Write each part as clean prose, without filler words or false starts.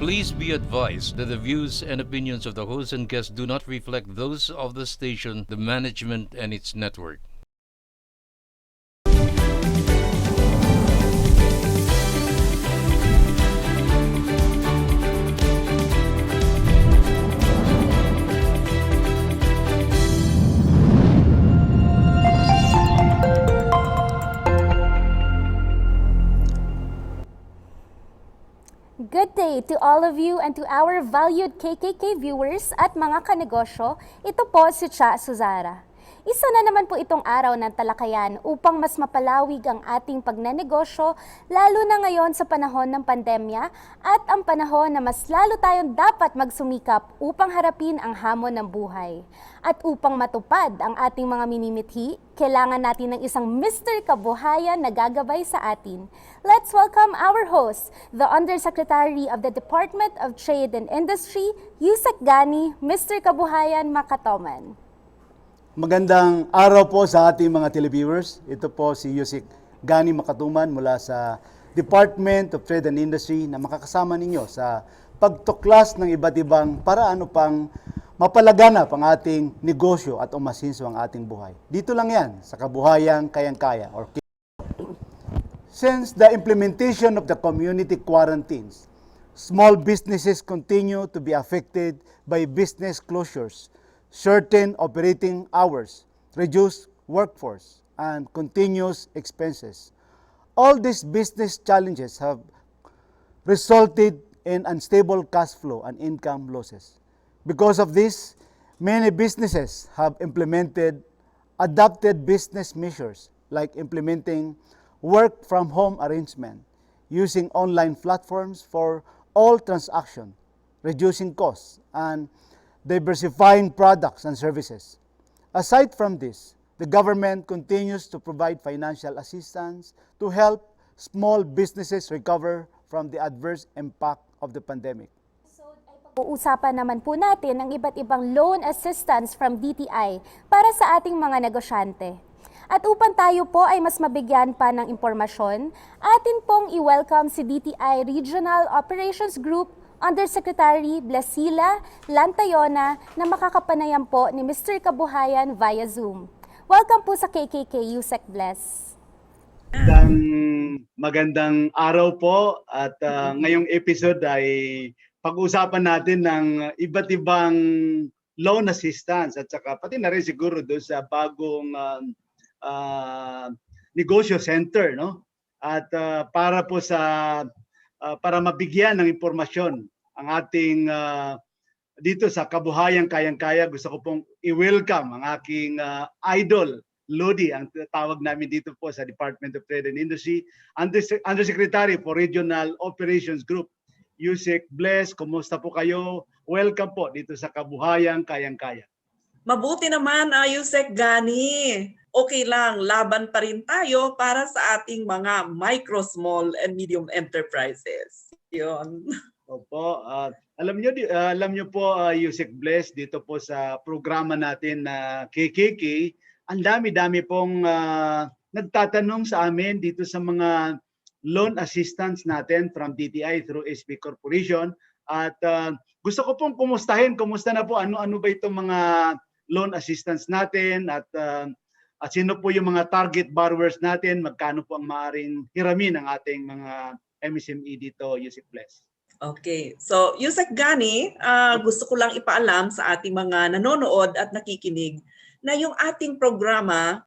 Please be advised that the views and opinions of the host and guests do not reflect those of the station, the management, and its network. Good day to all of you and to our valued KKK viewers at mga kanegosyo. Ito po si Cha Suzara. Isa na naman po itong araw ng talakayan upang mas mapalawig ang ating pagnenegosyo, lalo na ngayon sa panahon ng pandemya at ang panahon na mas lalo tayong dapat magsumikap upang harapin ang hamon ng buhay. At upang matupad ang ating mga minimithi, kailangan natin ng isang Mr. Kabuhayan na gagabay sa atin. Let's welcome our host, the Undersecretary of the Department of Trade and Industry, Yusek Gani, Mr. Kabuhayan Makatoman. Magandang araw po sa ating mga televiewers. Ito po si Yusek Gani Makatuman mula sa Department of Trade and Industry na makakasama ninyo sa pagtuklas ng iba't ibang paraan upang mapalaganap ang ating negosyo at umasinso ang ating buhay. Dito lang yan, sa Kabuhayang Kayang-Kaya or Since the implementation of the community quarantines, small businesses continue to be affected by business closures, certain operating hours, reduced workforce, and continuous expenses. All these business challenges have resulted in unstable cash flow and income losses. Because of this, many businesses have adapted business measures like implementing work from home arrangement, using online platforms for all transactions, reducing costs, and diversifying products and services. Aside from this, the government continues to provide financial assistance to help small businesses recover from the adverse impact of the pandemic. Uusapan naman po natin ang iba't ibang loan assistance from DTI para sa ating mga negosyante. At upang tayo po ay mas mabigyan pa ng impormasyon, atin pong i-welcome si DTI Regional Operations Group Undersecretary Blasila Lantayona na makakapanayam po ni Mr. Kabuhayan via Zoom. Welcome po sa KKK, Yusek Bless. Magandang araw po at ngayong episode ay pag-usapan natin ng iba't ibang loan assistance at saka pati na rin siguro doon sa bagong negosyo center, no? At para po para mabigyan ng impormasyon ang ating dito sa Kabuhayang Kayang-Kaya, gusto ko pong i-welcome ang aking idol, Lodi, ang tawag namin dito po sa Department of Trade and Industry, Undersecretary for Regional Operations Group, Yusek Bless. Kumusta po kayo? Welcome po dito sa Kabuhayang Kayang-Kaya. Mabuti naman, Yusek Gani. Okay lang, laban pa rin tayo para sa ating mga micro, small, and medium enterprises. Yun. Opo, alam niyo po, Yusek Bless, dito po sa programa natin na KKK, ang dami-dami pong nagtatanong sa amin dito sa mga loan assistance natin from DTI through SB Corporation. At gusto ko pong kumusta na po, ano ba itong mga loan assistance natin at sino po yung mga target borrowers natin, magkano po ang maaaring hiramin ng ating mga MSME dito, Yusek Bless. Okay, so Yusek Gani, gusto ko lang ipaalam sa ating mga nanonood at nakikinig na yung ating programa,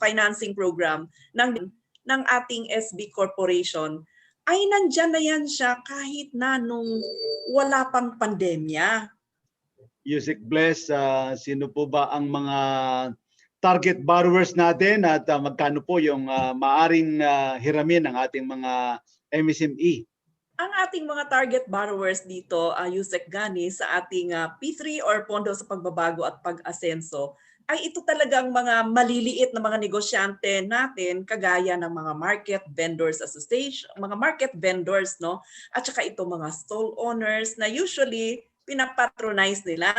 financing program ng ating SB Corporation ay nandyan na yan siya kahit na nung wala pang pandemya. Yusek Bless, sino po ba ang mga target borrowers natin at magkano po yung maaring hiramin ng ating mga MSME? Ang ating mga target borrowers dito, Yusek Gani, sa ating P3 or Pondo sa Pagbabago at Pag-asenso, ay ito talagang mga maliliit na mga negosyante natin, kagaya ng mga market vendors association, mga market vendors, no? At saka ito mga stall owners na usually pinapatronize nila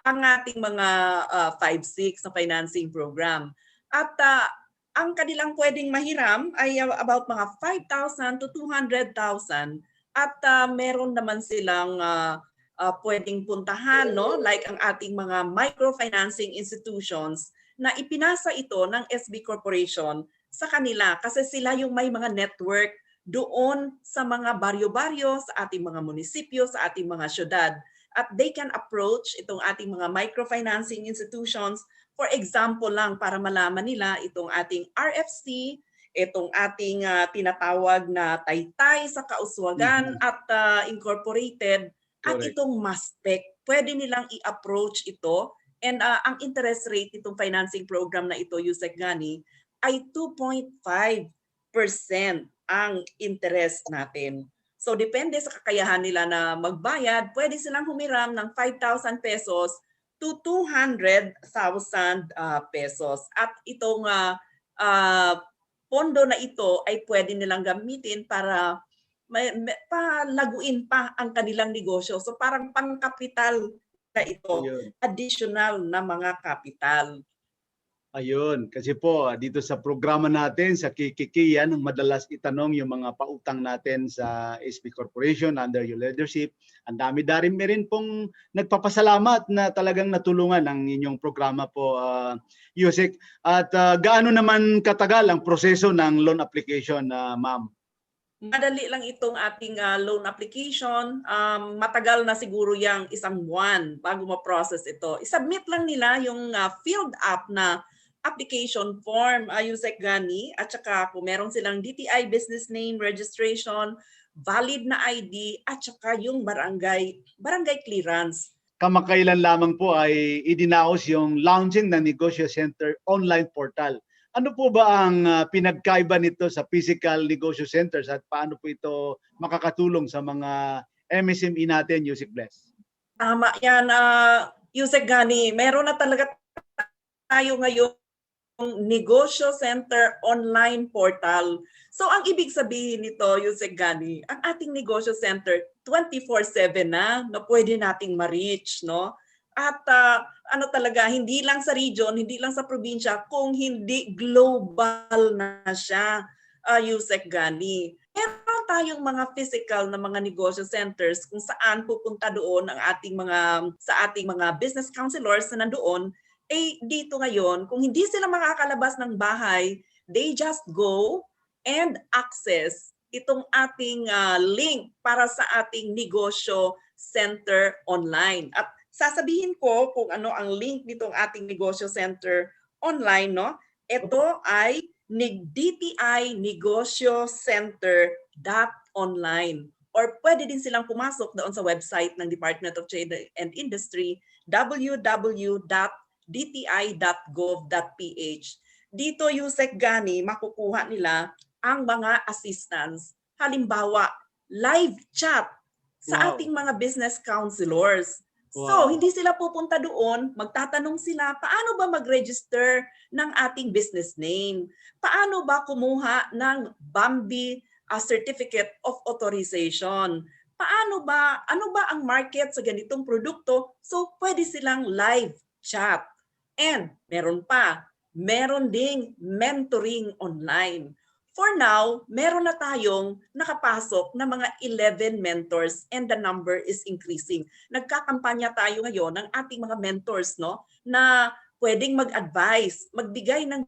ang ating mga 5-6 na financing program. At ang kanilang pwedeng mahiram ay about mga 5,000 to 200,000 at meron naman silang pwedeng puntahan, no? Like ang ating mga microfinancing institutions na ipinasa ito ng SB Corporation sa kanila kasi sila yung may mga network doon sa mga baryo-baryo, sa ating mga munisipyo, sa ating mga syudad. At they can approach itong ating mga microfinancing institutions. For example lang, para malaman nila itong ating RFC, itong ating tinatawag na Taytay sa Kauswagan at Incorporated, at Correct. itong MASTEC. Pwede nilang i-approach ito. And ang interest rate nitong financing program na ito, Yusek Gani, ay 2.5% ang interest natin. So depende sa kakayahan nila na magbayad, pwede silang humiram ng 5,000 pesos to 200,000 pesos. At itong pondo na ito ay pwede nilang gamitin para palaguin pa ang kanilang negosyo. So parang pangkapital na ito, Ayun. additional na mga kapital. Ayun, kasi po dito sa programa natin sa KKK yan, madalas itanong yung mga pautang natin sa SB Corporation under your leadership. Ang dami-dami rin pong nagpapasalamat na talagang natulungan ang inyong programa po, Yusek. At gaano naman katagal ang proseso ng loan application, ma'am? Madali lang itong ating loan application. Matagal na siguro yung 1 buwan bago ma-process ito. I-submit lang nila yung filled up na application form, Yusek Gani, at saka kung meron silang DTI business name registration, valid na ID, at saka yung barangay clearance. Kamakailan lamang po ay idinaos yung launching ng Negosyo Center online portal. Ano po ba ang pinagkaiba nito sa physical negosyo centers at paano po ito makakatulong sa mga MSME natin, Yusek Bless? Tama yan, Yusek Gani. Meron na talaga tayo ngayon Negosyo Center online portal. So ang ibig sabihin nito, Yusek Gani, ang ating Negosyo Center 24/7 na pwede nating ma-reach, no? At ano talaga, hindi lang sa region, hindi lang sa probinsya, kung hindi global na siya, Yusek Gani. Meron tayong mga physical na mga negosyo centers kung saan pupunta doon ang ating mga business counselors na nandoon. Dito ngayon, kung hindi sila makakalabas ng bahay, they just go and access itong ating link para sa ating negosyo center online. At sasabihin ko kung ano ang link nitong ating negosyo center online, no? Ito ay DTI Negosyo Center.online. Or pwede din silang pumasok doon sa website ng Department of Trade and Industry, www.dti.gov.ph. Dito, Yusek Gani, makukuha nila ang mga assistance. Halimbawa, live chat sa ating mga business counselors. So, hindi sila pupunta doon, magtatanong sila, paano ba mag-register ng ating business name? Paano ba kumuha ng Bambi Certificate of Authorization? Ano ba ang market sa ganitong produkto? So, pwede silang live chat. And meron ding mentoring online. For now, meron na tayong nakapasok na mga 11 mentors and the number is increasing. Nagkakampanya tayo ngayon ng ating mga mentors, no, na pwedeng mag-advise, magbigay ng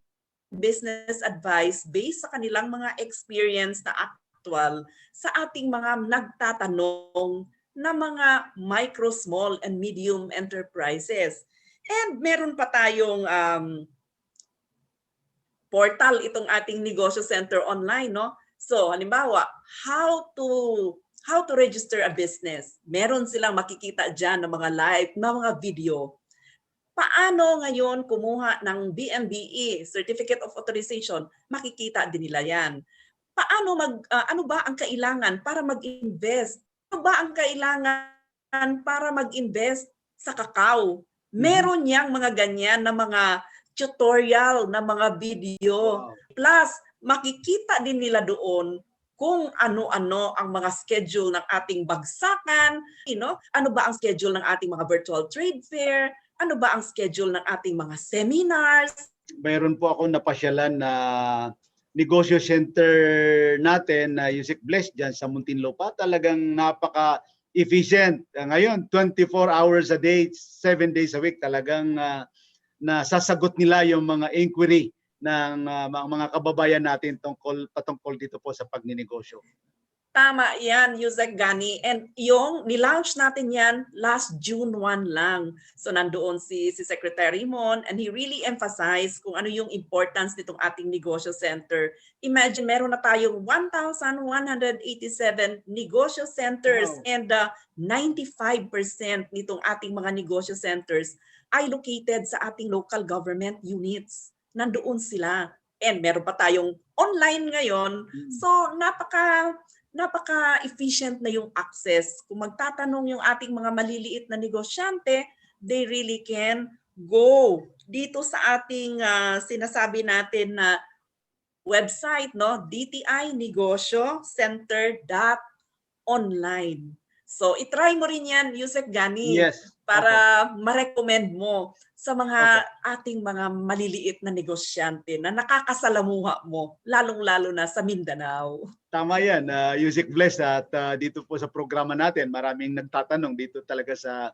business advice based sa kanilang mga experience na actual sa ating mga nagtatanong na mga micro, small, and medium enterprises. And meron pa tayong portal itong ating negosyo center online, no? So, halimbawa, how to register a business. Meron silang makikita diyan ng mga live, ng mga video. Paano ngayon kumuha ng BMBE, Certificate of Authorization? Makikita din nila 'yan. Paano ano ba ang kailangan para mag-invest? Ano ba ang kailangan para mag-invest sa kakao? Meron yang mga ganyan na mga tutorial na mga video. Plus, makikita din nila doon kung ano-ano ang mga schedule ng ating bagsakan, ano ba ang schedule ng ating mga virtual trade fair, ano ba ang schedule ng ating mga seminars. Mayroon po ako napasyalan na negosyo center natin na Yusek Bless dyan sa Muntinlupa, talagang napaka-efficient. Ngayon, 24 hours a day, 7 days a week, talagang nasasagot nila yung mga inquiry ng mga kababayan natin patungkol dito po sa pagninegosyo. Tama yan, Yusek Gani. And yung nilaunch natin yan last June 1 lang. So nandoon si Secretary Mon and he really emphasized kung ano yung importance nitong ating negosyo center. Imagine meron na tayong 1,187 negosyo centers. Wow. And 95% nitong ating mga negosyo centers ay located sa ating local government units. Nandoon sila. And meron pa tayong online ngayon. So napaka-efficient na yung access. Kung magtatanong yung ating mga maliliit na negosyante, they really can go dito sa ating sinasabi natin na website, no? dtinegosyocenter.online. So, itry mo rin yan, Yusek Gani, Yes. para ma-recommend mo sa mga ating mga maliliit na negosyante na nakakasalamuha mo, lalong-lalo na sa Mindanao. Tama yan, Yusek Bless, at dito po sa programa natin, maraming nagtatanong dito talaga sa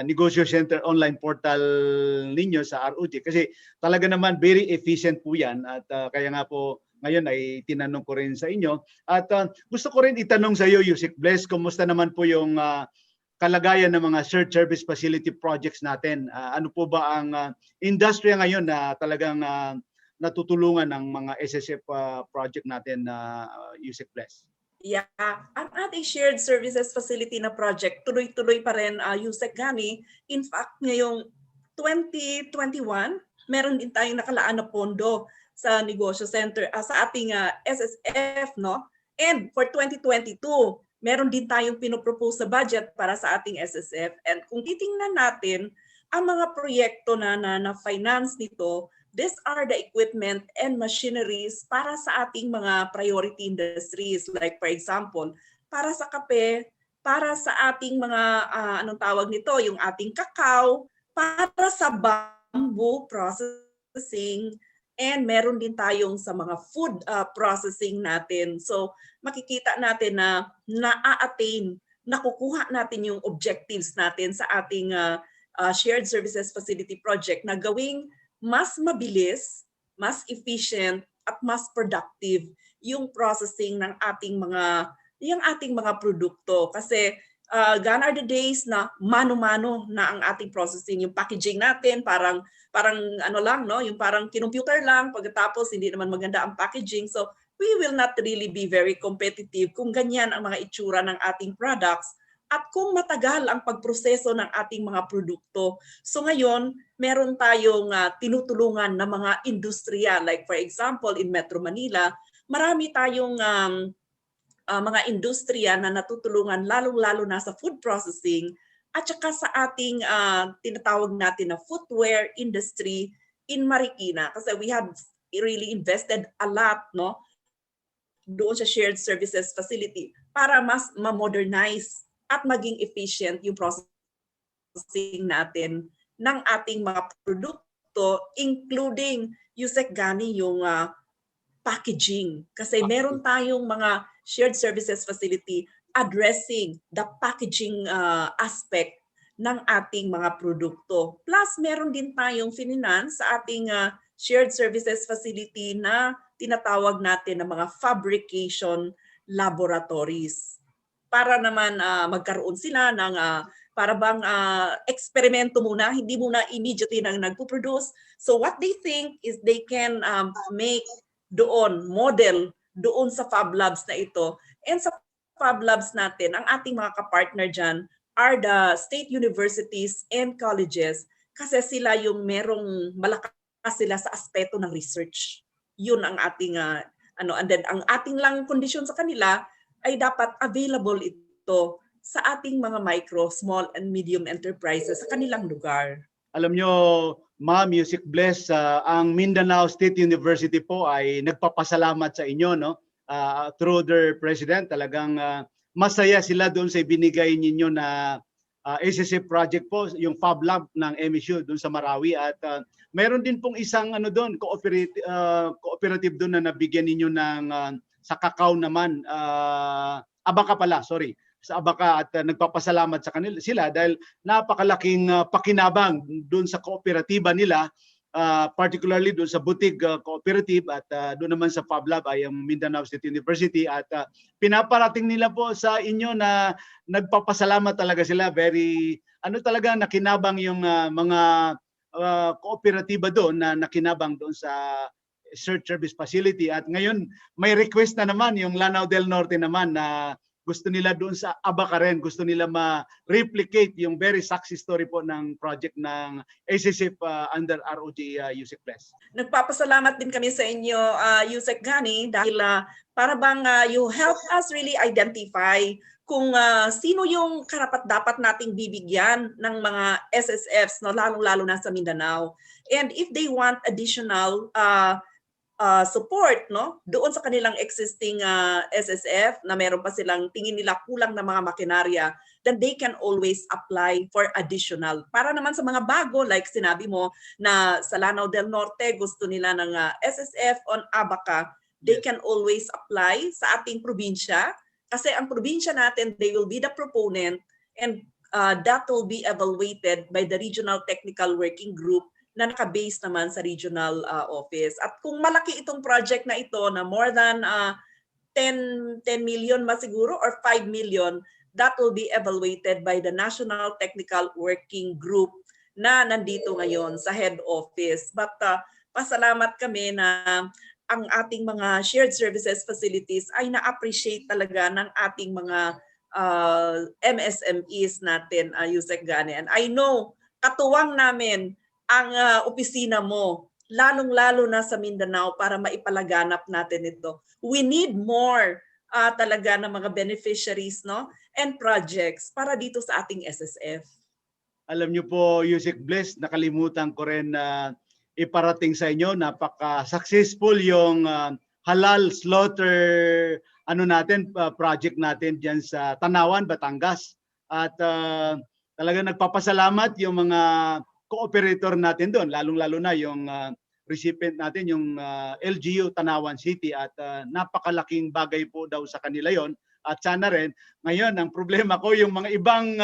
Negosyo Center online portal ninyo sa ROG. Kasi talaga naman very efficient po yan at kaya nga po ngayon ay tinanong ko rin sa inyo. At gusto ko rin itanong sa iyo, Yusek Bless, kumusta naman po yung kalagayan ng mga shared service facility projects natin? Ano po ba ang industriya ngayon na talagang natutulungan ng mga SSF project natin na Yusek Bless? Yeah, ang ating shared services facility na project, tuloy-tuloy pa rin, Yusek Gani. In fact, ngayong 2021, meron din tayong nakalaan na pondo sa negosyo center, sa ating SSF, no? And for 2022, meron din tayong pinopropose sa budget para sa ating SSF. And kung titingnan natin, ang mga proyekto na finance nito, these are the equipment and machineries para sa ating mga priority industries. Like for example, para sa kape, para sa ating mga, anong tawag nito, yung ating kakao, para sa bamboo processing, and meron din tayong sa mga food processing natin. So makikita natin na na-attain, nakukuha natin yung objectives natin sa ating shared services facility project na gawing mas mabilis, mas efficient, at mas productive yung processing ng ating mga produkto. Kasi gone are the days na mano-mano na ang ating processing, yung packaging natin parang ano lang, no, yung parang kinomputer lang, pagkatapos hindi naman maganda ang packaging. So we will not really be very competitive kung ganyan ang mga itsura ng ating products at kung matagal ang pagproseso ng ating mga produkto. So ngayon, meron tayong tinutulungan na mga industriya. Like for example, in Metro Manila, marami tayong mga industriya na natutulungan lalong-lalo na sa food processing at saka sa ating tinatawag natin na footwear industry in Marikina. Kasi we have really invested a lot, no, doon sa shared services facility para mas ma-modernize at maging efficient yung processing natin ng ating mga produkto, including Yusek Gani yung packaging. Kasi meron tayong mga shared services facility addressing the packaging aspect ng ating mga produkto. Plus, meron din tayong finance sa ating shared services facility na tinatawag natin na mga fabrication laboratories. Para naman magkaroon sila ng para bang eksperimento muna, hindi muna immediately nang nagpo-produce. So what they think is they can make model doon sa Fab Labs na ito. And sa Fab Labs natin, ang ating mga kapartner dyan are the state universities and colleges kasi sila yung merong malakas sila sa aspeto ng research. Yun ang ating and then ang ating lang kondisyon sa kanila ay dapat available ito sa ating mga micro, small and medium enterprises sa kanilang lugar. Alam nyo, Ma'am Yusek Bless, ang Mindanao State University po ay nagpapasalamat sa inyo, no? Through their president, talagang masaya sila doon sa ibinigay ninyo na SSF project po, yung Fab Lab ng MSU doon sa Marawi, at meron din pong isang ano doon, cooperative doon na nabigyan ninyo ng sa cacao naman, Abaka pala, sorry, sa Abaka, at nagpapasalamat sa kanila sila dahil napakalaking pakinabang doon sa kooperatiba nila, particularly doon sa Butig Cooperative, at doon naman sa Fab Lab ay ang Mindanao State University, at pinaparating nila po sa inyo na nagpapasalamat talaga sila. Very talaga nakinabang yung mga kooperatiba doon na nakinabang doon sa search service facility, at ngayon may request na naman yung Lanao del Norte naman na gusto nila doon sa Abaca rin, gusto nila ma-replicate yung very success story po ng project ng SSF under ROG Yusek Bless. Nagpapasalamat din kami sa inyo, Yusek Gani, dahil para bang you help us really identify kung sino yung karapat-dapat nating bibigyan ng mga SSFs, no, lalong-lalo na sa Mindanao. And if they want additional support, no, doon sa kanilang existing SSF na meron pa silang tingin nila kulang na mga makinarya, then they can always apply for additional. Para naman sa mga bago, like sinabi mo na sa Lanao del Norte gusto nila ng SSF on Abaca, they can always apply sa ating probinsya, kasi ang probinsya natin, they will be the proponent, and that will be evaluated by the Regional Technical Working Group na naka-base naman sa regional office. At kung malaki itong project na ito na more than 10 million masiguro or 5 million, that will be evaluated by the National Technical Working Group na nandito ngayon sa head office. But pasalamat kami na ang ating mga shared services facilities ay na-appreciate talaga ng ating mga MSMEs natin, Yusek Gani. And I know, katuwang namin ang opisina mo, lalong-lalo na sa Mindanao, para maipalaganap natin ito. We need more talaga ng mga beneficiaries, no, and projects para dito sa ating SSF. Alam niyo po, Yusek Bless, nakalimutan ko rin na iparating sa inyo, napaka-successful yung halal slaughter project natin diyan sa Tanawan, Batangas. At talaga nagpapasalamat yung mga cooperator natin doon, lalong-lalo na yung recipient natin, yung LGU Tanawan City, at napakalaking bagay po daw sa kanila yon. At sana rin, ngayon ang problema ko, yung mga ibang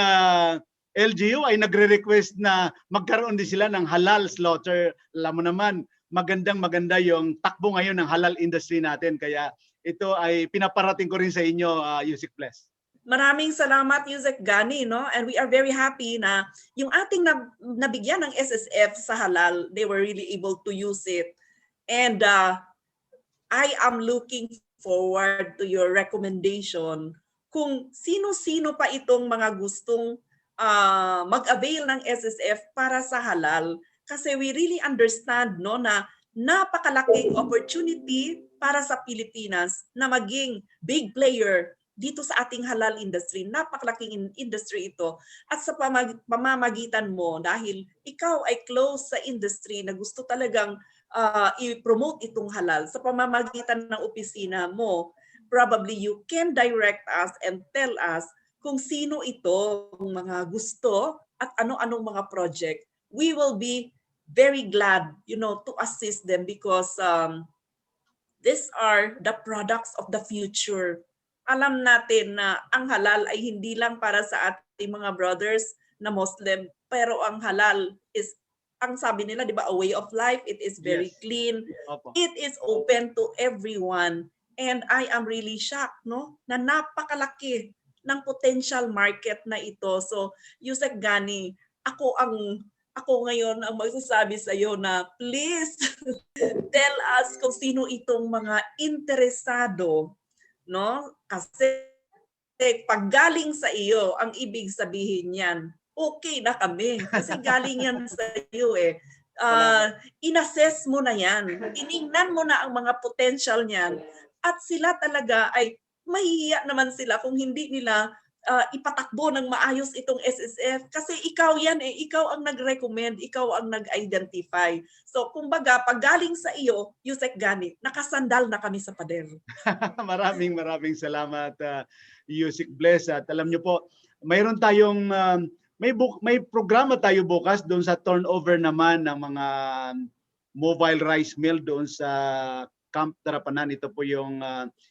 LGU ay nagre-request na magkaroon din sila ng halal slaughter. Alam mo naman, maganda yung takbo ngayon ng halal industry natin, kaya ito ay pinaparating ko rin sa inyo, Yusek Bless. Maraming salamat, Yusek Gani, no? And we are very happy na yung ating nabigyan ng SSF sa halal, they were really able to use it. And I am looking forward to your recommendation kung sino-sino pa itong mga gustong mag-avail ng SSF para sa halal. Kasi we really understand, no, na napakalaking opportunity para sa Pilipinas na maging big player dito sa ating halal industry. Napakalaking industry ito. At sa pamamagitan mo, dahil ikaw ay close sa industry na gusto talagang i-promote itong halal, sa pamamagitan ng opisina mo, probably you can direct us and tell us kung sino ito, mga gusto at ano-anong mga project. We will be very glad, to assist them, because these are the products of the future. Alam natin na ang halal ay hindi lang para sa ating mga brothers na Muslim, pero ang halal is, ang sabi nila, di ba, a way of life. It is very clean. It is open to everyone. And I am really shocked, no, na napakalaki ng potential market na ito. So, Yusek Gani, ako ngayon ang magsasabi sa iyo na please tell us kung sino itong mga interesado, no? Kasi pag galing sa iyo, ang ibig sabihin niyan, okay na kami. Kasi galing yan sa iyo eh. In-assess mo na yan. Tiningnan mo na ang mga potential niyan. At sila talaga ay mahihiya naman sila kung hindi nila ipatakbo ng maayos itong SSF. Kasi ikaw yan eh. Ikaw ang nag-recommend. Ikaw ang nag-identify. So, kumbaga, pag galing sa iyo, Yusek Gani, nakasandal na kami sa pader. Maraming salamat, Yusek Bless. At alam niyo po, mayroon tayong may programa tayo bukas doon sa turnover naman ng mga mobile rice mill doon sa Camp Tarapanan. Ito po yung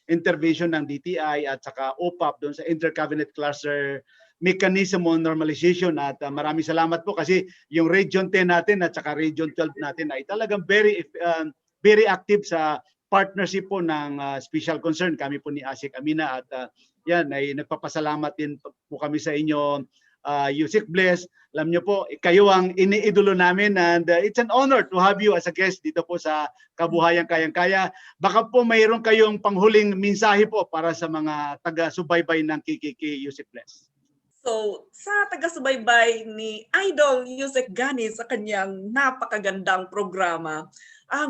intervention ng DTI at saka OPAP doon sa Intercabinet Cluster Mechanism on Normalization. At maraming salamat po kasi yung Region 10 natin at saka Region 12 natin ay talagang very active sa partnership po ng special concern. Kami po ni ASEC Amina at yan ay nagpapasalamat din po kami sa inyo, Yusek Bless. Alam niyo po, kayo ang iniidolo namin and it's an honor to have you as a guest dito po sa Kabuhayang Kayang-Kaya. Baka po mayroon kayong panghuling mensahe po para sa mga taga-subaybay ng KKK, Yusek Bless. So, sa taga-subaybay ni Idol Yusek Gani sa kanyang napakagandang programa,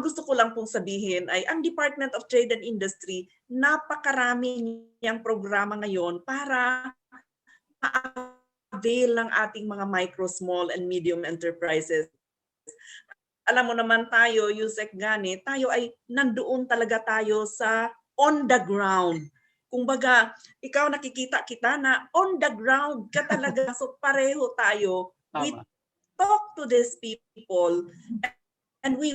gusto ko lang pong sabihin ay ang Department of Trade and Industry, napakarami niyang programa ngayon para ma-avail ng ating mga micro, small, and medium enterprises. Alam mo naman tayo, Yusek Gani, tayo ay nandoon talaga tayo sa on the ground. Kumbaga, ikaw nakikita kita na on the ground ka talaga. So pareho tayo. We talk to these people and we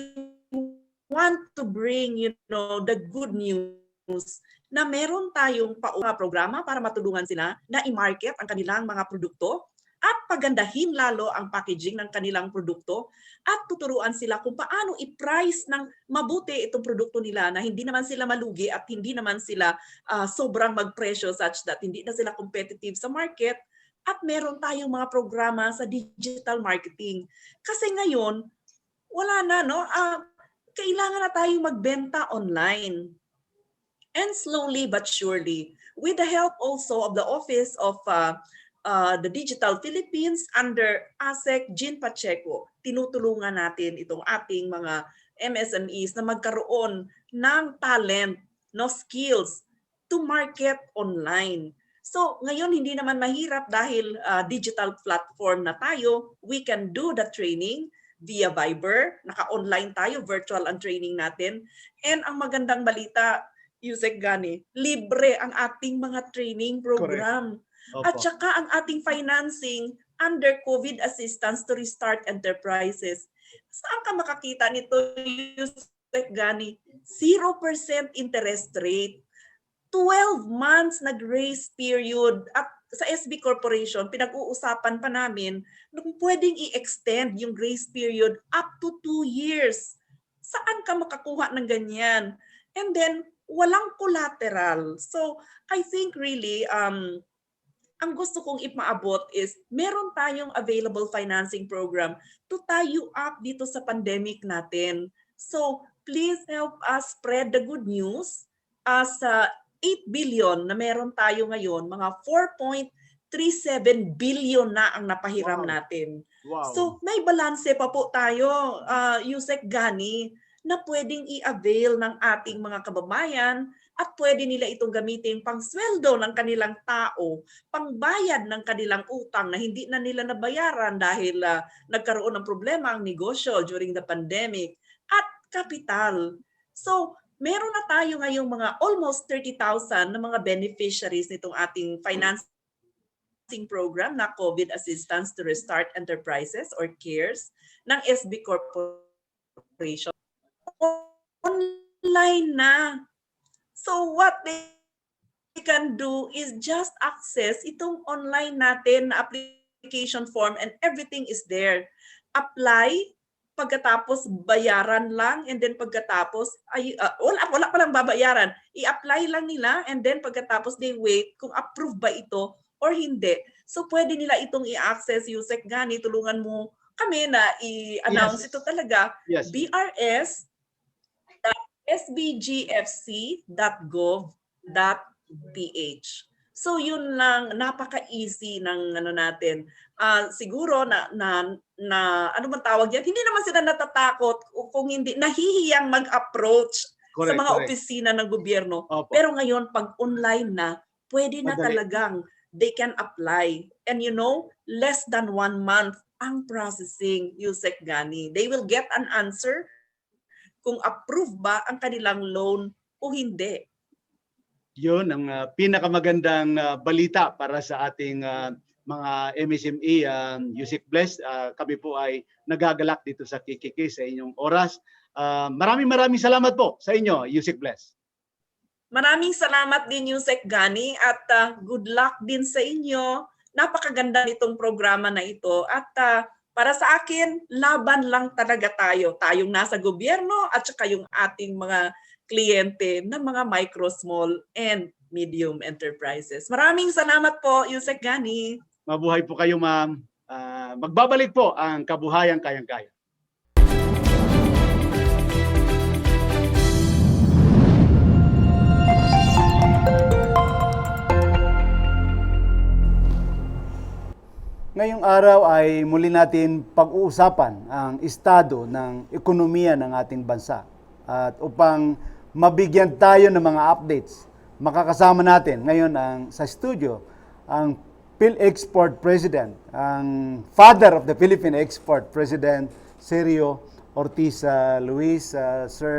want to bring, the good news na meron tayong programa para matulungan sila na i-market ang kanilang mga produkto at pagandahin lalo ang packaging ng kanilang produkto at tuturuan sila kung paano i-price ng mabuti itong produkto nila na hindi naman sila malugi at hindi naman sila sobrang magpresyo such that hindi na sila competitive sa market. At meron tayong mga programa sa digital marketing. Kasi ngayon, wala na, no? Kailangan na tayong magbenta online. And slowly but surely, with the help also of the Office of the Digital Philippines under ASEC Jean Pacheco, tinutulungan natin itong ating mga MSMEs na magkaroon ng talent, skills to market online. So ngayon hindi naman mahirap dahil digital platform na tayo, we can do the training via Viber, naka-online tayo, virtual ang training natin. And ang magandang balita, Yusek Gani, libre ang ating mga training program. At saka ang ating financing under COVID assistance to restart enterprises. Saan ka makakita nito, Yusek Gani? 0% interest rate, 12 months na grace period. At sa SB Corporation, pinag-uusapan pa namin kung pwedeng i-extend yung grace period up to 2 years. Saan ka makakuha ng ganyan? And then, walang collateral. So, I think really, ang gusto kong ipaabot is meron tayong available financing program to tie you up dito sa pandemic natin. So please help us spread the good news. Sa 8 billion na meron tayo ngayon, mga 4.37 billion na ang napahiram natin. Wow. So may balanse pa po tayo, Yusek Gani, na pwedeng i-avail ng ating mga kababayan at pwede nila itong gamitin pang sweldo ng kanilang tao, pangbayad ng kanilang utang na hindi na nila nabayaran dahil nagkaroon ng problema ang negosyo during the pandemic, at kapital. So, meron na tayo ngayong mga almost 30,000 na mga beneficiaries nitong ating financing program na COVID Assistance to Restart Enterprises or CARES ng SB Corporation. Online na. So what they can do is just access itong online natin na application form and everything is there. Apply, pagkatapos bayaran lang, and then pagkatapos, wala pa lang babayaran. I-apply lang nila and then pagkatapos they wait kung approve ba ito or hindi. So pwede nila itong i-access, Yusek Gani, tulungan mo kami na i-announce ito talaga. Yes. brs.sbgfc.gov.ph. So yun lang, napaka-easy ng natin. Siguro na ano man tawag yan, hindi naman sila natatakot kung hindi, nahihiyang mag-approach sa mga opisina ng gobyerno. Opo. Pero ngayon, pag online na, pwede na talagang they can apply. And less than 1 month ang processing, Yusek Gani. They will get an answer kung approve ba ang kanilang loan o hindi. Yun ang pinakamagandang balita para sa ating mga MSME, Yusik Bless, kami po ay nagagalak dito sa KKK sa inyong oras. Maraming salamat po sa inyo, Yusik Bless. Maraming salamat din Yusek Gani at good luck din sa inyo. Napakaganda nitong programa na ito at para sa akin, laban lang talaga tayo. Tayong nasa gobyerno at saka yung ating mga kliyente ng mga micro, small, and medium enterprises. Maraming salamat po, Yusek Gani. Mabuhay po kayo, ma'am. Magbabalik po ang Kabuhayang Kayang-Kaya. Ngayong araw ay muli natin pag-uusapan ang estado ng ekonomiya ng ating bansa. At upang mabigyan tayo ng mga updates, makakasama natin ngayon sa studio ang PhilExport President, ang father of the Philippine Export President, Sergio Ortiz Luis. Sir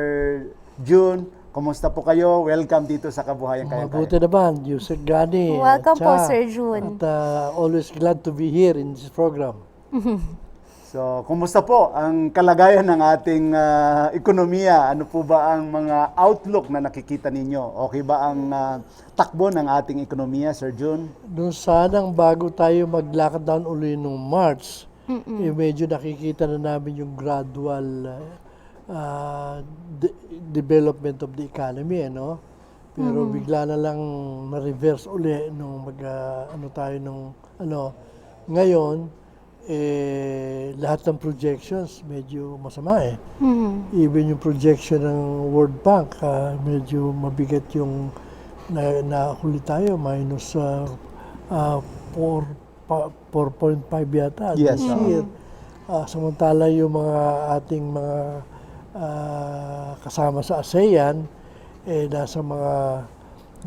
June, kumusta po kayo? Welcome dito sa Kabuhayang Kayang-Kaya. Mabuti naman, Yusek Gani. Welcome po, Cha. Sir June. At always glad to be here in this program. So, kumusta po ang kalagayan ng ating ekonomiya? Ano po ba ang mga outlook na nakikita ninyo? Okay ba ang takbo ng ating ekonomiya, Sir June? Doon sanang bago tayo mag-lock down uli nung March, medyo nakikita na namin yung gradual development of the economy, ano? Pero bigla na lang na-reverse uli nung ngayon, lahat ng projections medyo masama eh. Even yung projection ng World Bank, medyo mabigat yung nahuli tayo, minus 4.5 yata Yes, this year. Samantala yung mga ating mga kasama sa ASEAN, nasa mga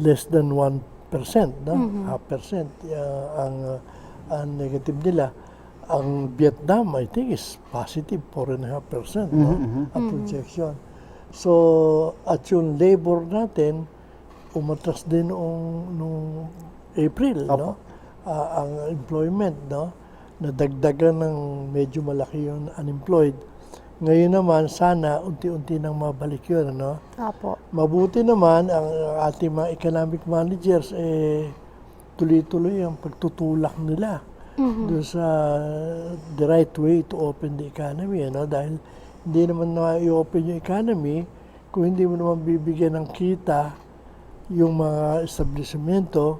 less than 1%, no? 0.5% ang negative nila. Ang Vietnam, I think, is positive 4.5%, no? Ang projection. So, at yung labor natin, umatras din noong April, no? Ang employment, no? Nadagdagan ng medyo malaki yung unemployed. Ngayon naman, sana unti-unti nang mabalik yun, no? Apo. Mabuti naman ang ating mga economic managers, tuloy-tuloy ang pagtutulak nila doon sa the right way to open the economy, ano? Dahil hindi naman na-i-open yung economy kung hindi mo naman bibigyan ng kita yung mga establishmento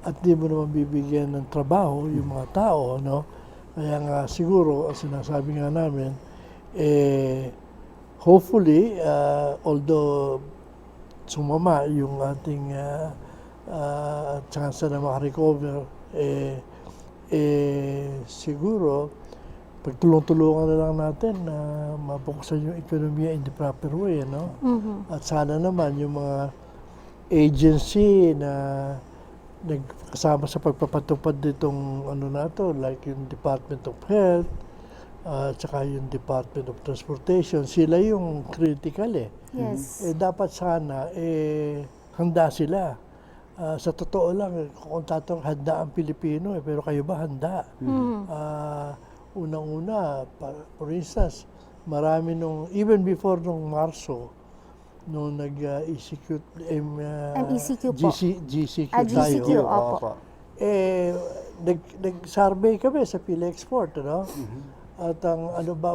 at hindi mo naman bibigyan ng trabaho yung mga tao, no? Kaya nga siguro, ang sinasabi nga namin, hopefully, although sumama yung ating chance na makarecover, siguro, pagtulong-tulungan na lang natin na mabuksan yung ekonomiya in the proper way, no? At sana naman yung mga agency na nagkasama sa pagpapatupad ditong like yung Department of Health, tsaka yung Department of Transportation, sila yung critical eh. Yes. Dapat sana, handa sila. Sa totoo lang, kung tatong handa ang Pilipino, pero kayo ba handa? Unang-una, for instance, marami even before nung Marso, nung nag-execute ECQ po. GCQ tayo. GCQ, opo. Nag-survey kami sa PhilExport, ano? At ang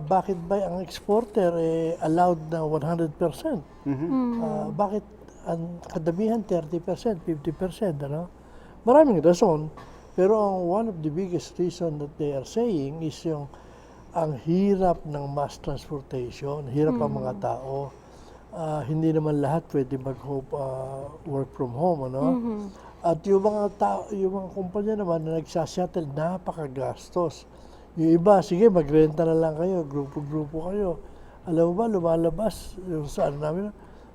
bakit ba ang exporter allowed na 100%? Bakit ang kadabihan 30%, 50%, ano? Maraming rason, pero one of the biggest reason that they are saying is ang hirap ng mass transportation, hirap ang mga tao. Hindi naman lahat pwede work from home, ano? At yung mga kumpanya naman na nagsashuttle, napakagastos. Yung iba, sige, magrenta na lang kayo, grupo-grupo kayo. Alam mo ba, lumalabas yung saan namin,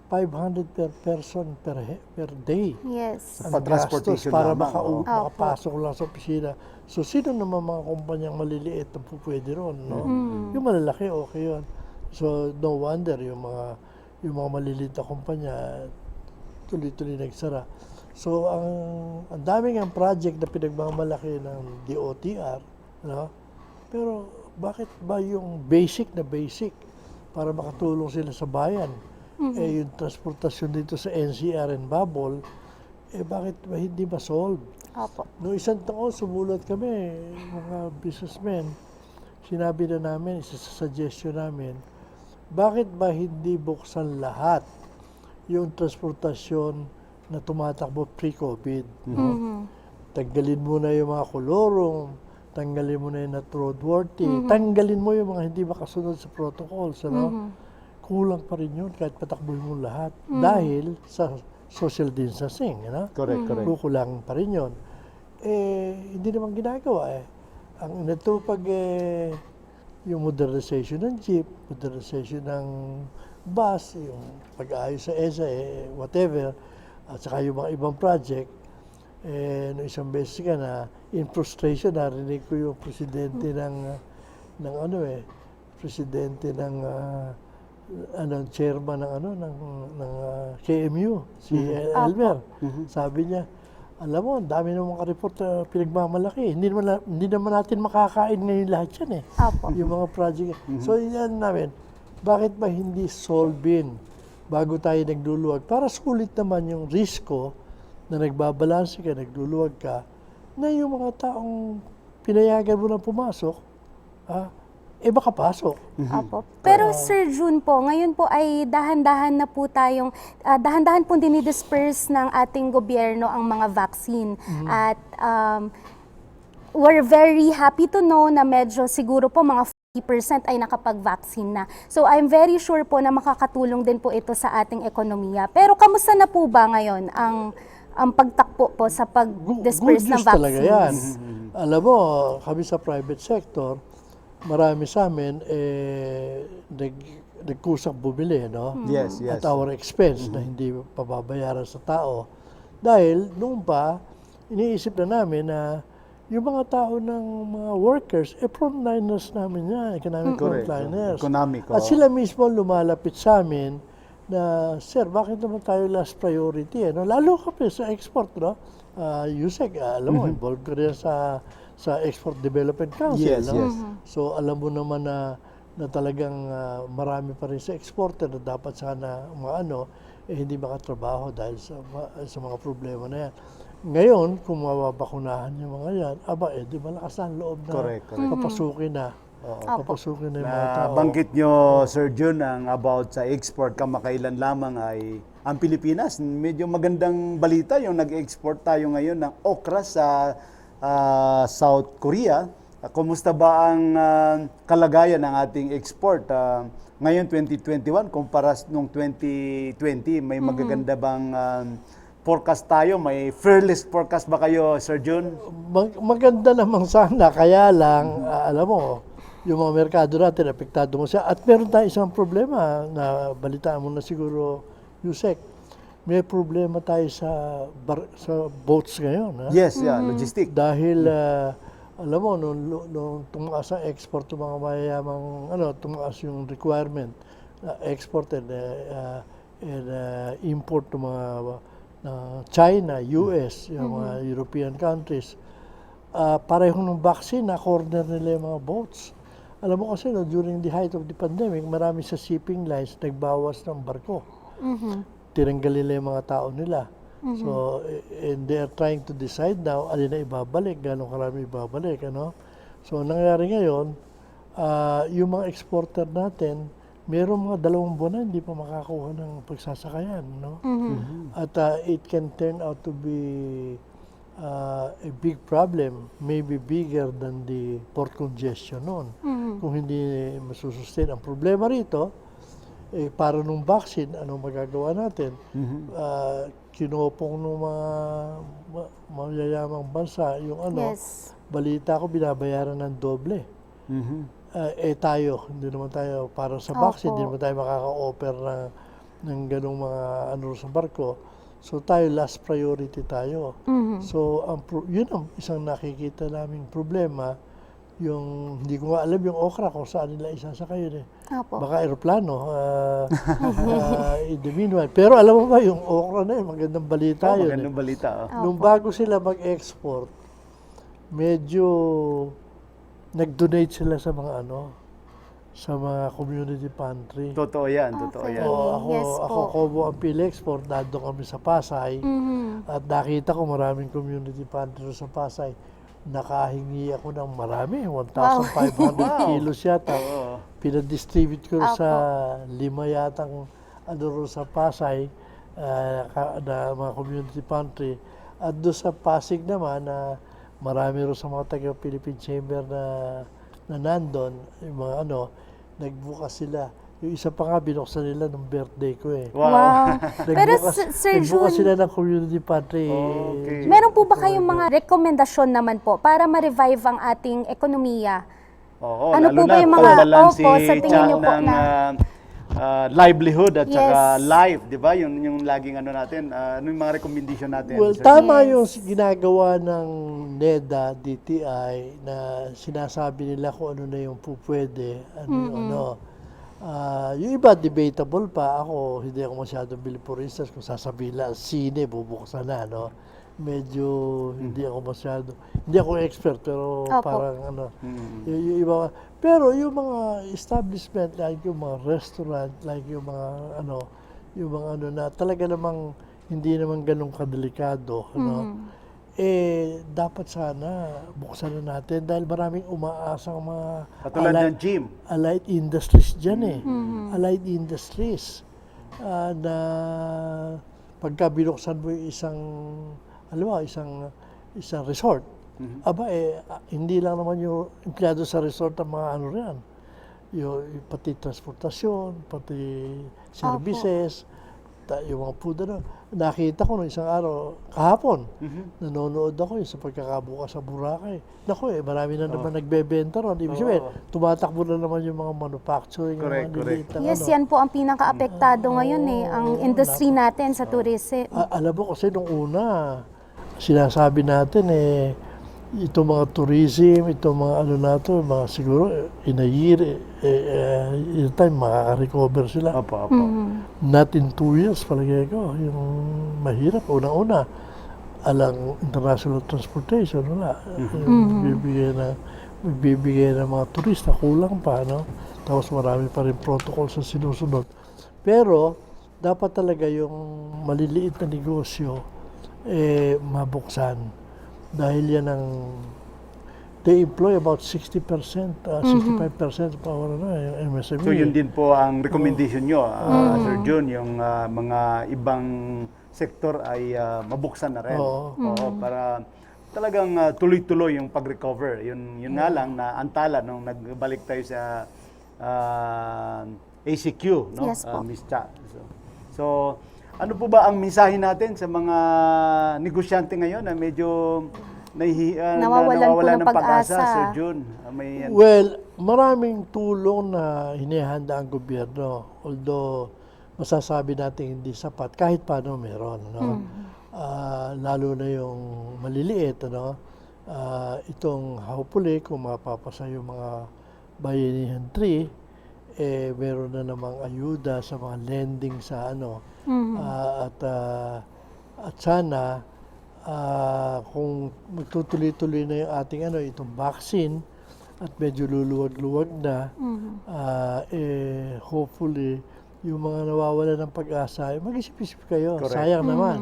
500 per person per day. Yes. Ang gastos transportation para lamang, makapasok lang sa opisina. So, sino naman mga kumpanyang maliliit na pwede ron, no? Yung malalaki, okay yun. So, no wonder yung mga maliliit na kumpanya tuloy-tuloy nagsara. So, ang daming ang project na pinagmamalaki ng DOTR, no? Pero bakit ba yung basic na basic para makatulong sila sa bayan? Eh, yung transportasyon dito sa NCR and Babol, eh bakit ba hindi ma-solve? Opo. Noong isang taon, sumulat kami, mga businessmen, sinabi na namin, isa sa suggestion namin, bakit ba hindi buksan lahat yung transportasyon na tumatakbo pre-COVID? No? Tanggalin mo na yung mga kolorong, tanggalin mo na yung not roadworthy, tanggalin mo yung mga hindi makasunod sa protocols. Ano? Kulang pa rin yun kahit patakbuhin mo lahat dahil sa social distancing. You know? Correct, correct. Kukulang pa rin yun. Eh, hindi naman ginagawa eh. Ang natupag yung modernization ng jeep, modernization ng bus, yung pag-aayos sa ESA, whatever, at saka yung mga ibang project, no isang beses ka na, in frustration, narinig ko yung presidente presidente ng chairman ng KMU, si Elmer. Sabi niya, alam mo, ang dami ng mga report na pinagmamalaki. Hindi naman natin makakain ngayon lahat yan eh. Opo. Yung mga project. So yan namin, bakit ba hindi solvein bago tayo nagluluwag? Para sulit naman yung risko na nagbabalanse ka, nagluluwag ka, na yung mga taong pinayagan mo na pumasok, makapasok. Opo. Pero Sir June po, ngayon po ay dahan-dahan na po tayong, dahan-dahan po dinidisperse ng ating gobyerno ang mga vaccine. At we're very happy to know na medyo siguro po mga 40% ay nakapag-vaccine na. So I'm very sure po na makakatulong din po ito sa ating ekonomiya. Pero kamusta na po ba ngayon ang pagtakbo po sa pag-disperse ng Good news talaga yan. vaccines? Alam mo, kami sa private sector, marami sa amin nagkusang bumili, no? Yes, yes. At our expense na hindi pababayaran sa tao. Dahil noon pa, iniisip na namin na yung mga tao ng mga workers, frontliners namin yan, economic Correct. frontliners. Economic, At oo. sila mismo lumalapit sa amin na, sir, bakit naman tayo last priority? No? Lalo kami sa export, no? USEC, alam mo, involved ka rin sa Export Development Council. Yes, no? yes. So alam mo naman na talagang marami pa rin sa exporter na dapat sana hindi makatrabaho dahil sa mga problema na yan. Ngayon, kung mababakunahan yung mga yan, di malakas na ang loob na Correct. papasukin na. Papasukin na yung mga tao. Banggit nyo, Sir Jun, ang about sa export, kamakailan lamang ay ang Pilipinas. Medyo magandang balita yung nag-export tayo ngayon ng okra sa South Korea. Kumusta ba ang kalagayan ng ating export? Ngayon 2021 kumpara nung 2020, may magaganda bang forecast tayo? May fearless forecast ba kayo, Sir Jun? Maganda naman sana, kaya lang, alam mo, yung mga merkado natin, apektado mo siya. At meron tayo isang problema na balitaan mo na siguro, Yusek. May problema tayo sa boats ngayon. Ha? Yes, yeah, logistic. Dahil, alam mo, nung tumaas ang export ng mga mayayamang, tumaas yung requirement, export and import ng mga China, US, yung mga European countries, parehong ng vaccine, na-corner nila yung mga boats. Alam mo kasi, during the height of the pandemic, marami sa shipping lines nagbawas ng barko. Tinanggal nila yung mga tao nila. So, and they are trying to decide now, alin na ibabalik, gano'ng karami ibabalik, So, nangyari ngayon, yung mga exporter natin, mayroong mga 2 buwan na hindi pa makakuha ng pagsasakayan, no? At it can turn out to be a big problem, maybe bigger than the port congestion noon. Kung hindi masusustain. Ang problema rito, para nung vaccine, anong magagawa natin? Kinopong ng mga mayayamang bansa, yung Yes. balita ko binabayaran ng doble. Tayo, hindi naman tayo para sa vaccine, hindi naman tayo makaka-offer ng ganong mga sa barko. So tayo, last priority tayo. So yun ang isang nakikita naming problema yung hindi ko nga alam yung okra kung saan nila isasakay yun eh. Opo. Baka aeroplano in the meanwhile. Pero alam mo ba yung okra na yun, magandang balita yun. Magandang balita. Nung bago sila mag-export, medyo nag-donate sila sa mga sa mga community pantry. Totoo yan, totoo Okay. yan. Oo, Yes ako po. Kobo ang Philexport, nandun kami sa Pasay. At nakita ko maraming community pantry sa Pasay. Nakahingi ako ng marami, 1,500 kilos yata. Oo. Pinadistribute ko Opo. sa 5 yatang ron sa Pasay, na mga community pantry. At doon sa Pasig naman, marami rin sa mga taga-Philippine Chamber na nandun, yung mga nagbukas sila. Yung isa pa nga, binuksan nila nung birthday ko eh. Wow. Pero Sir Nagbukas Jun, sila ng community pantry. Okay. meron po ba kayong mga rekomendasyon naman po para ma-revive ang ating ekonomiya? Oo, Ano lalo po ba na yung mga- pagbalan opo, sa tingin niyo po ng na- livelihood at saka Yes. life, di ba? Yung laging natin, ano yung mga recommendation natin? Well, Sir? tama Yes. yung ginagawa ng NEDA, DTI, na sinasabi nila kung ano na yung pupwede, ano yung ano. Yung iba, debatable pa. Ako, hindi ako masyadong bili. For instance, kung sasabihin lang, sine, bubuksan na, no? Medyo hindi ako masyado, hindi ako expert, pero Opo. parang yung iba. Pero yung mga establishment, like yung mga restaurant, like yung mga na talaga namang hindi naman ganun kadelikado, dapat sana buksan na natin dahil maraming umaasang mga Katulad ng gym. allied industries dyan eh. Allied industries na pagka binuksan mo yung isang resort, hindi lang naman yung empleyado sa resort ang mga riyan. Yung pati transportasyon, pati services, yung mga food Nakita ko nung isang araw, kahapon, nanonood ako sa pagkakabukas sa Boracay. Naku marami na naman nagbebenta ron. Ibig sabihin, tumatakbo na naman yung mga manufacturing, Correct, mga liliit na Yes, yan po ang pinaka-apektado ngayon ang industry natin sa tourism. Alam mo kasi nung una, sinasabi natin itong mga tourism, itong mga mga siguro in a year, in time, makaka-recover sila. Opo. Not in 2 years, palagay ko. Yung mahirap, unang-una, alang international transportation, wala. Bibigay ng mga turista, kulang pa, no? Tapos marami pa rin protocol sa sinusunod. Pero, dapat talaga yung maliliit na negosyo, mabuksan. Dahil yan they employ about 60%, 65% pa yung MSME. So yun din po ang recommendation nyo, Sir Jun, yung mga ibang sektor ay mabuksan na rin. Oo. Para talagang tuloy-tuloy yung pag-recover. Yun nga lang na antala nung nagbalik tayo sa ACQ, no? Yes po. Miss Cha. So, ano po ba ang mensahe natin sa mga negosyante ngayon na medyo Nawawalan po ng ng pag-asa. Sir Jun? Well, maraming tulong na hinihanda ang gobyerno. Although, masasabi natin hindi sapat. Kahit paano meron. No? Lalo na yung maliliit. Itong hopefully, kung mapapasa yung mga bayanihan 3, meron na namang ayuda sa mga lending sa at sana kung magtutuloy-tuloy na yung ating itong vaccine at medyo luluwag-luwag na, hopefully yung mga nawawala ng pag-asa, mag-isip-isip kayo. Correct.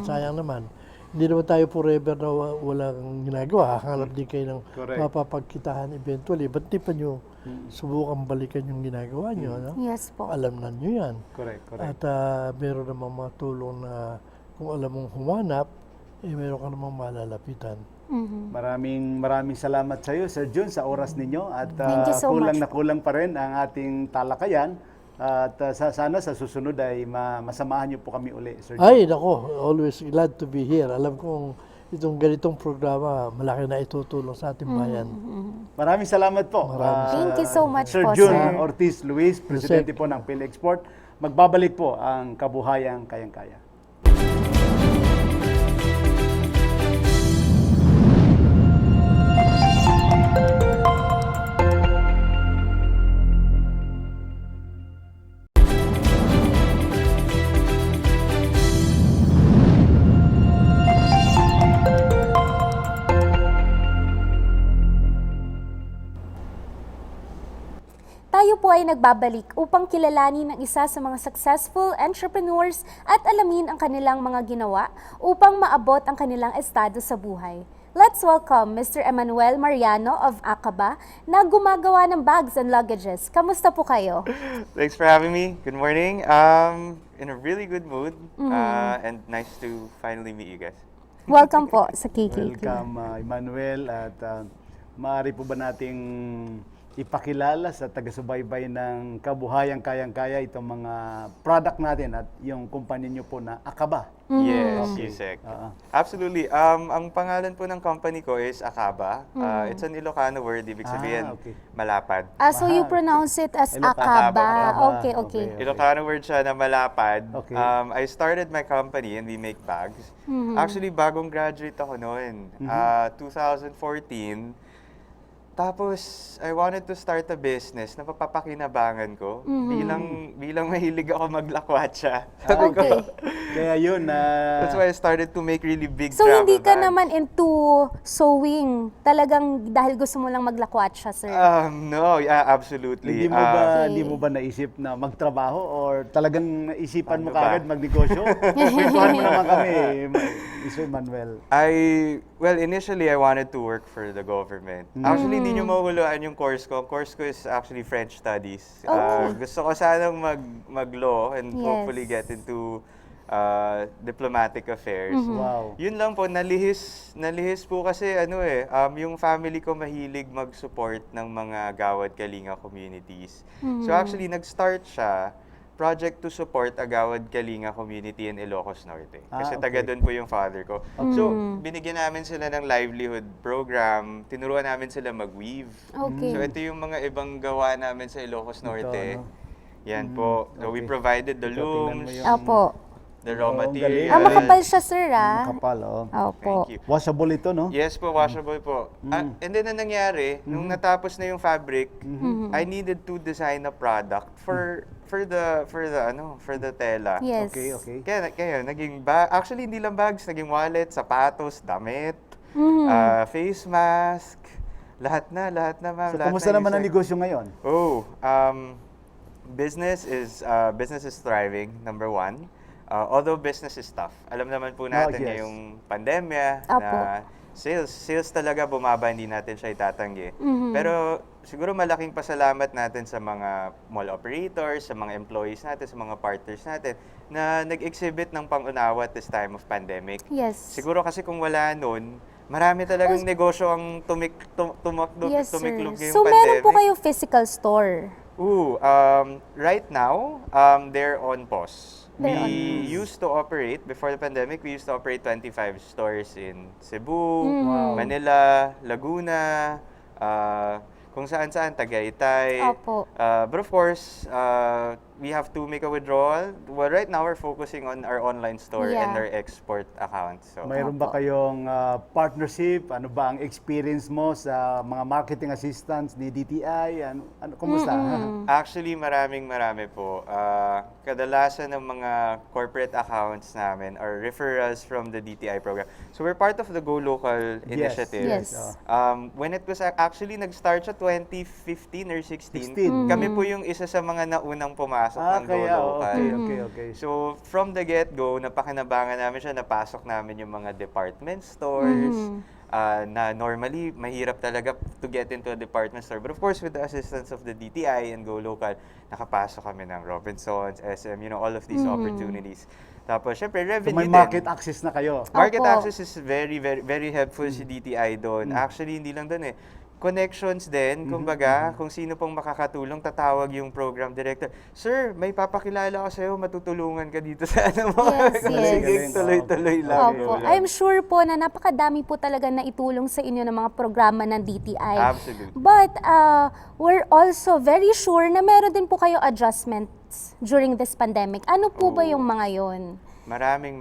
Sayang naman. Hindi naman tayo forever na walang ginagawa. Hanap din kayo ng Correct. mapapagkitahan eventually. Ba't di pa nyo subukan balikan yung ginagawa nyo? No? Yes po. Alam na nyo yan. Correct. At meron namang mga tulong na kung alam mong humanap, meron ka namang malalapitan. Maraming salamat sa iyo, Sir Jun, sa oras ninyo. At Thank you so kulang much. na kulang pa rin ang ating talakayan. At sana sa susunod ay masamahan niyo po kami uli, Sir Jun. Ay, nako, always glad to be here. Alam kong itong ganitong programa, malaki na itutulong sa ating bayan. Maraming salamat po. Thank you so much Sir po, Jun sir. Ortiz Luis, Presidente po ng PhilExport. Magbabalik po ang kabuhayang kayang-kaya. ay nagbabalik upang kilalanin ang isa sa mga successful entrepreneurs at alamin ang kanilang mga ginawa upang maabot ang kanilang estado sa buhay. Let's welcome Mr. Emmanuel Mariano of Acaba na gumagawa ng bags and luggages. Kamusta po kayo? Thanks for having me. Good morning. In a really good mood and nice to finally meet you guys. Welcome po sa KKK. Welcome, Emmanuel. At maaari po ba nating ipakilala sa taga-subaybay ng kabuhayang kayang-kaya itong mga product natin at yung kumpanya nyo po na Acaba? Yes, Okay. Yusek. Oo. Absolutely. Ang pangalan po ng company ko is Acaba. It's an Ilocano word, ibig sabihin okay. malapad. So you pronounce it as Ilocano. Acaba. Acaba. Okay, okay. Okay. Ilocano word siya na malapad. Okay. I started my company and we make bags. Actually, bagong graduate ako noon. 2014. Tapos, I wanted to start a business na papapakinabangan ko. Bilang mahilig ako maglakwatsa. Sabi ko, Okay. Kaya yun, that's why I started to make really big So travel hindi ka bags. naman into sewing. Talagang dahil gusto mo lang maglakwatsa, sir. No, yeah, absolutely. hindi mo ba naisip na magtrabaho or talagang naisipan mo Ano ba? kagad magnegosyo? Kwentuhan mo naman kami, Mr. Manuel. Well, initially, I wanted to work for the government. Actually, hindi nyo mahuhulaan yung course ko. Ang course ko is actually French Studies. Gusto ko sanang mag-law and Yes. hopefully get into diplomatic affairs. Wow. Yun lang po, nalihis po kasi yung family ko mahilig mag-support ng mga Gawad Kalinga communities. So actually, nag-start siya, project to support a Gawad Kalinga community in Ilocos Norte. Kasi taga Okay. doon po yung father ko. So, binigyan namin sila ng livelihood program, tinuruan namin sila mag-weave. Okay. So, ito yung mga ibang gawa namin sa Ilocos Norte. ano? Yan po. So, we Okay. provided the Ito, tingnan mo looms, yung- Opo. the raw Oh, ang materials. galing. Makapal siya, sir, Kapal, oh. Opo. Thank you. Washable ito, no? Yes po, washable po. And then, ang nangyari, nung natapos na yung fabric, I needed to design a product for the tela. Yes. Okay. Kaya naging actually hindi lang bags, naging wallet, sapatos, damit, face mask, lahat na ma'am. So, lahat kumusta na, naman ang Yusek. negosyo ngayon? Business is thriving, number one. Although business is tough. Alam naman po natin yes. ngayong pandemya Apo. na sales talaga bumaba, hindi natin siya itatanggi. Pero siguro malaking pasalamat natin sa mga mall operators, sa mga employees natin, sa mga partners natin na nag-exhibit ng pangunawa at this time of pandemic. Yes. Siguro kasi kung wala nun, marami talagang negosyo ang Yes, sir. tumiklog ngayong So, pandemic. meron po kayo physical store. Right now, they're on pause. They're on We used to operate, before the pandemic, we used to operate 25 stores in Cebu, Mm-hmm. Manila, Laguna, kung saan-saan, Tagaytay. Opo. But of course, we have to make a withdrawal. Well, right now, we're focusing on our online store and Yeah. our export account. So, Mayroon ba Opo. kayong partnership? Ano ba ang experience mo sa mga marketing assistants ni DTI? Kumusta? actually, marami po. Kadalasan ng mga corporate accounts namin are referrals from the DTI program. So we're part of the Go Local initiative. Yes. When it was actually nag-start siya 2015 or 16, 16. kami po yung isa sa mga naunang pumasok ng Go Kaya, Local. okay. So, from the get-go, napakinabangan namin siya, napasok namin yung mga department stores, na normally, mahirap talaga to get into a department store. But of course, with the assistance of the DTI and Go Local, nakapasok kami ng Robinsons, SM, all of these opportunities. Tapos, syempre, So revenue may din. market access na kayo. Market Opo. access is very, very, very helpful si DTI doon. Actually, hindi lang doon connections din, kumbaga, kung sino pong makakatulong, tatawag yung program director. Sir, may papakilala ko sa'yo, matutulungan ka dito sa ano mo. Yes, Sige, yes. tuloy-tuloy lang. Opo. I'm sure po na napakadami po talaga na itulong sa inyo ng mga programa ng DTI. Absolutely. But we're also very sure na meron din po kayo adjustments during this pandemic. Ano po ba yung mga yon? Marami.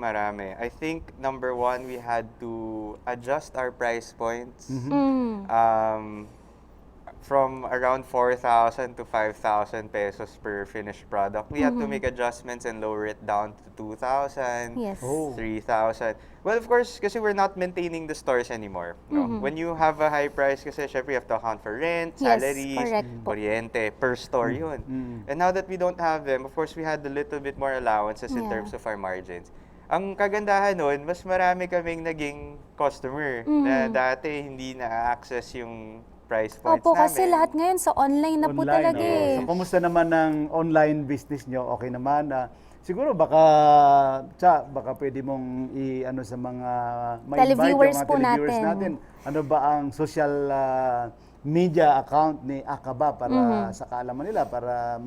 I think, number one, we had to adjust our price points. from around 4,000 to 5,000 pesos per finished product. We had to make adjustments and lower it down to 2,000, Yes. Oh. 3,000. Well, of course, kasi we're not maintaining the stores anymore. No? When you have a high price, kasi syempre you have to account for rent, Yes, salaries, correct po. kuryente, per store yun. And now that we don't have them, of course, we had a little bit more allowances in Yeah. terms of our margins. Ang kagandahan nun, mas marami kaming naging customer na dati hindi na-access yung price points Opo, namin. kasi lahat ngayon sa online na po talaga oo. eh. So, kumusta naman ang online business nyo? Okay naman. Siguro baka pwede mong i-ano sa mga Televiewers yung mga po televiewers natin. Ano ba ang social media account ni Akaba para sa kaalaman nila, para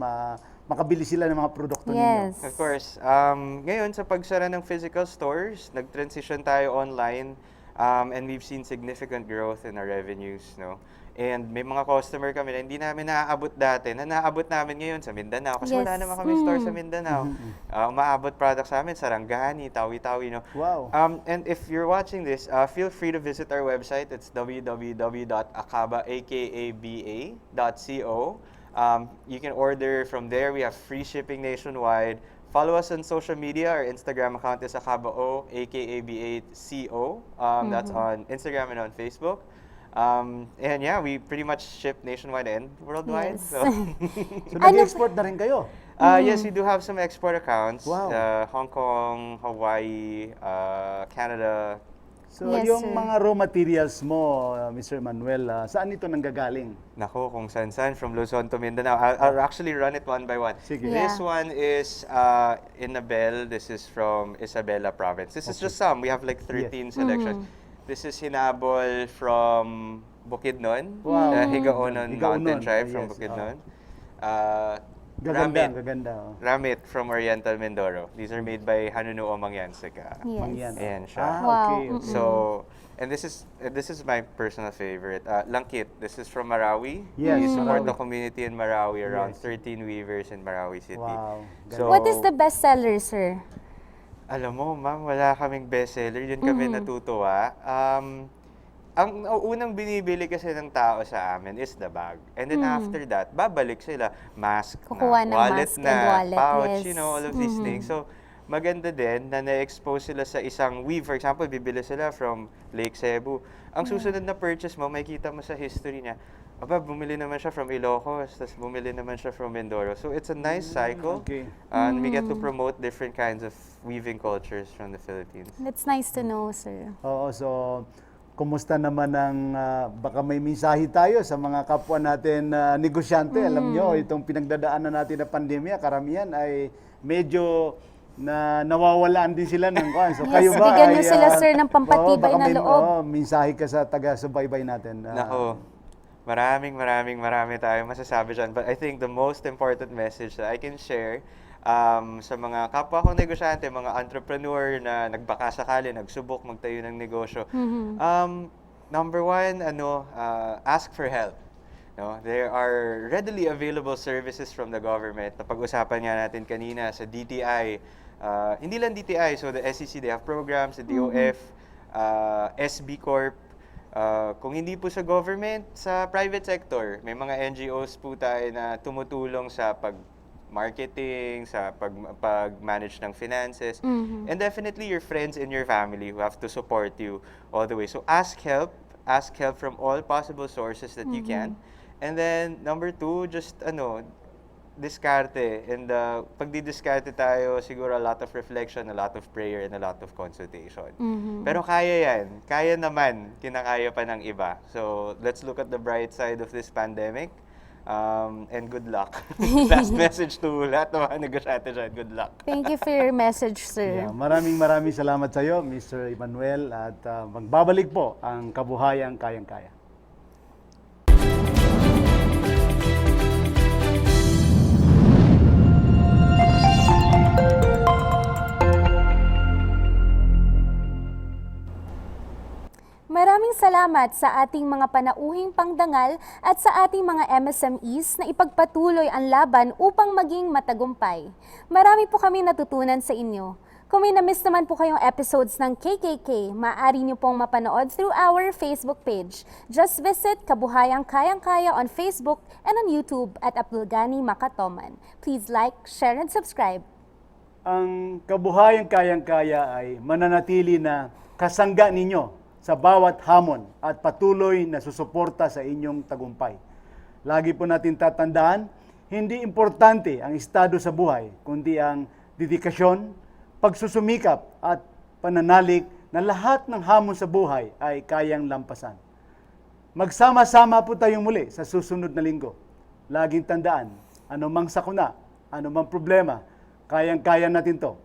makabili sila ng mga produkto ninyo? Yes. Of course. Ngayon, sa pagsara ng physical stores, nag-transition tayo online, and we've seen significant growth in our revenues, no? And may mga customer kami na hindi namin naaabot dati, na naaabot namin ngayon sa Mindanao. Kasi wala Yes. naman kami store sa Mindanao. Umaabot products sa amin, Sarangani, Tawi-Tawi, no? Wow. And if you're watching this, feel free to visit our website. It's www.akaba.co. You can order from there. We have free shipping nationwide. Follow us on social media. Our Instagram account is akabao, AKABA.co. That's on Instagram and on Facebook. And yeah, we pretty much ship nationwide and worldwide. Yes. So. So, nag-export na rin kayo? Yes, we do have some export accounts. Wow. Hong Kong, Hawaii, Canada. So, Yes, yung sir. mga raw materials mo, Mr. Manuel, saan ito nanggagaling? Nako, kung saan from Luzon to Mindanao. I'll actually run it one by one. Sige. Yeah. This one is Inabel. This is from Isabela province. This is just some. We have like 13 selections. This is Hinabol from Bukidnon. Wow. Higaonon Mountain Higaonon, Tribe from yes, Bukidnon. Gaganda, Ramit. gaganda. Ramit from Oriental Mindoro. These are made by Hanunuo Mangyansika. Yes. Ayan siya. Ah, Wow. okay. okay. So, and this is my personal favorite. Langkit. This is from Marawi. Yes, We support Marawi. the community in Marawi, around Yes. 13 weavers in Marawi City. Wow. So, What is the best seller, sir? Alam mo, ma'am, wala kaming bestseller. Yun kami natutuwa. Ang unang binibili kasi ng tao sa amin is the bag. And then after that, babalik sila. Mask Kukuha na, ng wallet mask na, and wallet, pouch, yes. you know, all of these things. So, maganda din na na-expose sila sa isang weave. For example, bibili sila from Lake Cebu. Ang susunod na purchase mo, makikita mo sa history niya, aba, bumili naman siya from Ilocos, tapos bumili naman siya from Mindoro. So, it's a nice cycle. okay. And we get to promote different kinds of weaving cultures from the Philippines. That's nice to know, sir. Oo, so kumusta naman ang baka may mensahe tayo sa mga kapwa natin negosyante. Alam nyo, itong pinagdadaanan natin na pandemya, karamihan ay medyo nawawalaan din sila ng kuwan. So Yes, kayo ba bigyan ay nyo sila, sir, ng pampatibay baka na may, loob. mensahe ka sa taga-subaybay natin. Nako, marami tayo masasabi dyan. But I think the most important message that I can share sa mga kapwa kong negosyante, mga entrepreneur na nagbaka sakali, nagsubok magtayo ng negosyo. Number one, ask for help. No, there are readily available services from the government. Napag-usapan nga natin kanina sa DTI. Hindi lang DTI, so the SEC, they have programs, the DOF, SB Corp. Kung hindi po sa government, sa private sector, may mga NGOs po tayo na tumutulong sa pag-marketing, sa pag-manage ng finances. And definitely your friends and your family who have to support you all the way. So ask help from all possible sources that you can. And then number two, just diskarte. And pag didiskarte tayo, siguro a lot of reflection, a lot of prayer, and a lot of consultation. Pero kaya yan. Kaya naman. Kinakaya pa ng iba. So, let's look at the bright side of this pandemic. And good luck. Last message to lahat ng mga negosyante dyan. Good luck. Thank you for your message, sir. Yeah, maraming salamat sa iyo, Mr. Emmanuel, at magbabalik po ang kabuhayang kayang-kaya. Maraming salamat sa ating mga panauhing pangdangal at sa ating mga MSMEs na ipagpatuloy ang laban upang maging matagumpay. Marami po kami natutunan sa inyo. Kung may na-miss naman po kayong episodes ng KKK, maaari niyo pong mapanood through our Facebook page. Just visit Kabuhayang Kayang-Kaya on Facebook and on YouTube at Abdulgani Makatoman. Please like, share, and subscribe. Ang Kabuhayang Kayang-Kaya ay mananatili na kasangga ninyo sa bawat hamon at patuloy na susuporta sa inyong tagumpay. Lagi po natin tatandaan, hindi importante ang estado sa buhay, kundi ang dedikasyon, pagsusumikap at pananalig na lahat ng hamon sa buhay ay kayang lampasan. Magsama-sama po tayong muli sa susunod na linggo. Laging tandaan, anumang sakuna, anumang problema, kayang-kaya natin to.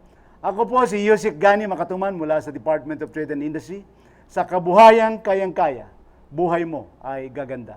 Ako po si Yusik Gani Makatuman mula sa Department of Trade and Industry. Sa Kabuhayang Kayang-Kaya, buhay mo ay gaganda.